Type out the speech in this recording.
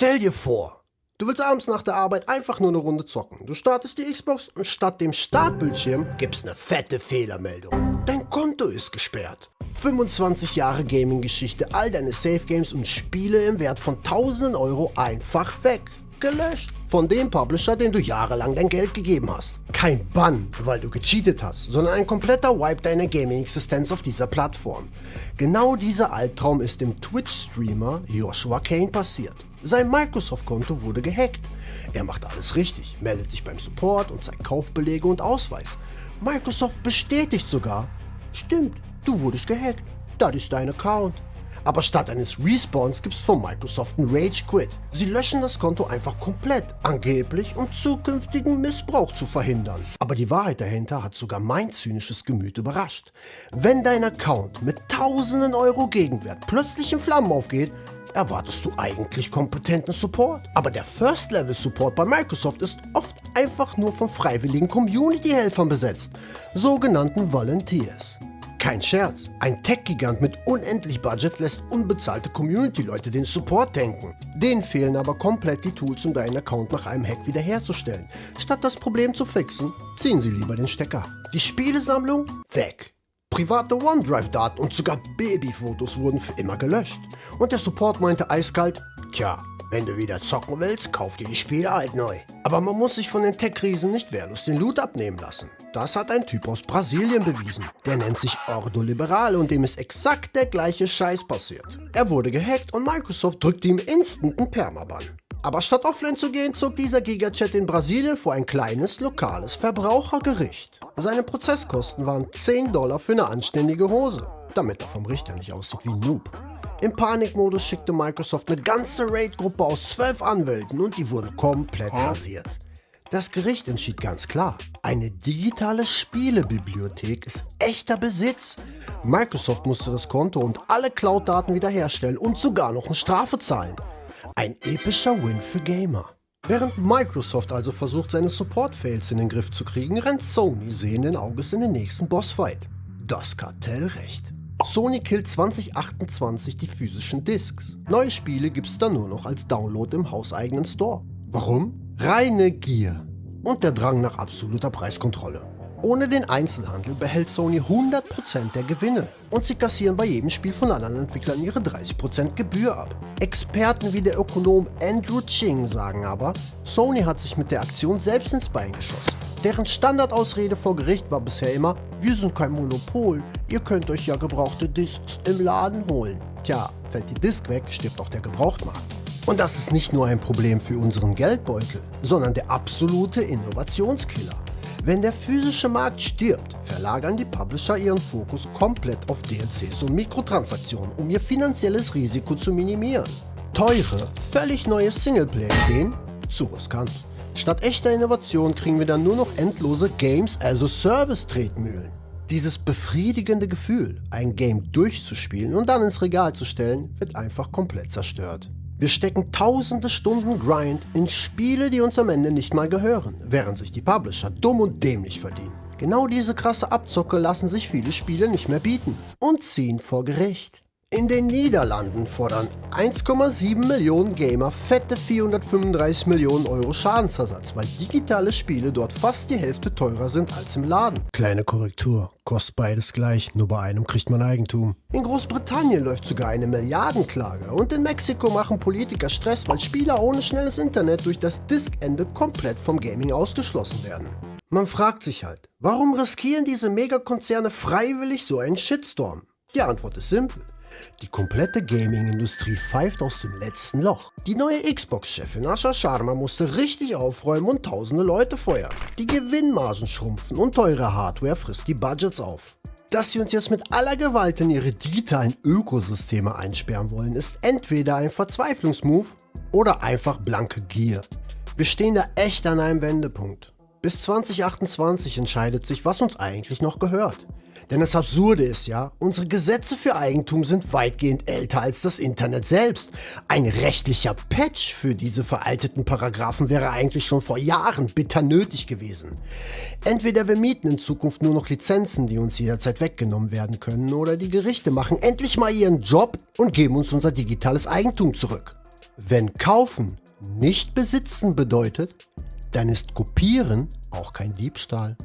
Stell dir vor, du willst abends nach der Arbeit einfach nur eine Runde zocken. Du startest die Xbox und statt dem Startbildschirm gibt's eine fette Fehlermeldung. Dein Konto ist gesperrt. 25 Jahre Gaming-Geschichte, all deine Safe-Games und Spiele im Wert von tausenden Euro einfach weg. Gelöscht. Von dem Publisher, den du jahrelang dein Geld gegeben hast. Kein Bann, weil du gecheatet hast, sondern ein kompletter Wipe deiner Gaming-Existenz auf dieser Plattform. Genau dieser Albtraum ist dem Twitch-Streamer Joshua Kane passiert. Sein Microsoft-Konto wurde gehackt. Er macht alles richtig, meldet sich beim Support und zeigt Kaufbelege und Ausweis. Microsoft bestätigt sogar: Stimmt, du wurdest gehackt. Das ist dein Account. Aber statt eines Respawns gibt's von Microsoft einen Rage Quit. Sie löschen das Konto einfach komplett, angeblich um zukünftigen Missbrauch zu verhindern. Aber die Wahrheit dahinter hat sogar mein zynisches Gemüt überrascht. Wenn dein Account mit tausenden Euro Gegenwert plötzlich in Flammen aufgeht, erwartest du eigentlich kompetenten Support. Aber der First-Level-Support bei Microsoft ist oft einfach nur von freiwilligen Community-Helfern besetzt, sogenannten Volunteers. Kein Scherz, ein Tech-Gigant mit unendlich Budget lässt unbezahlte Community-Leute den Support tanken. Denen fehlen aber komplett die Tools, um deinen Account nach einem Hack wiederherzustellen. Statt das Problem zu fixen, ziehen sie lieber den Stecker. Die Spielesammlung? Weg. Private OneDrive-Daten und sogar Babyfotos wurden für immer gelöscht. Und der Support meinte eiskalt: Tja, wenn du wieder zocken willst, kauf dir die Spiele halt neu. Aber man muss sich von den Tech-Riesen nicht wehrlos den Loot abnehmen lassen. Das hat ein Typ aus Brasilien bewiesen. Der nennt sich Ordo Liberale und dem ist exakt der gleiche Scheiß passiert. Er wurde gehackt und Microsoft drückte ihm instant einen Permaban. Aber statt offline zu gehen, zog dieser Gigachat in Brasilien vor ein kleines, lokales Verbrauchergericht. Seine Prozesskosten waren $10 für eine anständige Hose, damit er vom Richter nicht aussieht wie ein Noob. Im Panikmodus schickte Microsoft eine ganze Raid-Gruppe aus 12 Anwälten und die wurden komplett rasiert. Das Gericht entschied ganz klar: Eine digitale Spielebibliothek ist echter Besitz. Microsoft musste das Konto und alle Cloud-Daten wiederherstellen und sogar noch eine Strafe zahlen. Ein epischer Win für Gamer. Während Microsoft also versucht, seine Support-Fails in den Griff zu kriegen, rennt Sony sehenden Auges in den nächsten Bossfight. Das Kartellrecht. Sony killt 2028 die physischen Discs. Neue Spiele gibt's dann nur noch als Download im hauseigenen Store. Warum? Reine Gier und der Drang nach absoluter Preiskontrolle. Ohne den Einzelhandel behält Sony 100% der Gewinne und sie kassieren bei jedem Spiel von anderen Entwicklern ihre 30% Gebühr ab. Experten wie der Ökonom Andrew Ching sagen aber, Sony hat sich mit der Aktion selbst ins Bein geschossen. Deren Standardausrede vor Gericht war bisher immer: Wir sind kein Monopol, ihr könnt euch ja gebrauchte Discs im Laden holen. Tja, fällt die Disc weg, stirbt auch der Gebrauchtmarkt. Und das ist nicht nur ein Problem für unseren Geldbeutel, sondern der absolute Innovationskiller. Wenn der physische Markt stirbt, verlagern die Publisher ihren Fokus komplett auf DLCs und Mikrotransaktionen, um ihr finanzielles Risiko zu minimieren. Teure, völlig neue Singleplayer-Ideen? Zu riskant. Statt echter Innovation kriegen wir dann nur noch endlose Games-as-a-Service-Tretmühlen. Dieses befriedigende Gefühl, ein Game durchzuspielen und dann ins Regal zu stellen, wird einfach komplett zerstört. Wir stecken tausende Stunden Grind in Spiele, die uns am Ende nicht mal gehören, während sich die Publisher dumm und dämlich verdienen. Genau diese krasse Abzocke lassen sich viele Spiele nicht mehr bieten und ziehen vor Gericht. In den Niederlanden fordern 1,7 Millionen Gamer fette 435 Millionen Euro Schadensersatz, weil digitale Spiele dort fast die Hälfte teurer sind als im Laden. Kleine Korrektur, kostet beides gleich, nur bei einem kriegt man Eigentum. In Großbritannien läuft sogar eine Milliardenklage und in Mexiko machen Politiker Stress, weil Spieler ohne schnelles Internet durch das Diskende komplett vom Gaming ausgeschlossen werden. Man fragt sich halt, warum riskieren diese Megakonzerne freiwillig so einen Shitstorm? Die Antwort ist simpel. Die komplette Gaming-Industrie pfeift aus dem letzten Loch. Die neue Xbox-Chefin Asha Sharma musste richtig aufräumen und tausende Leute feuern. Die Gewinnmargen schrumpfen und teure Hardware frisst die Budgets auf. Dass sie uns jetzt mit aller Gewalt in ihre digitalen Ökosysteme einsperren wollen, ist entweder ein Verzweiflungsmove oder einfach blanke Gier. Wir stehen da echt an einem Wendepunkt. Bis 2028 entscheidet sich, was uns eigentlich noch gehört. Denn das Absurde ist ja, unsere Gesetze für Eigentum sind weitgehend älter als das Internet selbst. Ein rechtlicher Patch für diese veralteten Paragraphen wäre eigentlich schon vor Jahren bitter nötig gewesen. Entweder wir mieten in Zukunft nur noch Lizenzen, die uns jederzeit weggenommen werden können, oder die Gerichte machen endlich mal ihren Job und geben uns unser digitales Eigentum zurück. Wenn kaufen nicht besitzen bedeutet, dann ist kopieren auch kein Diebstahl.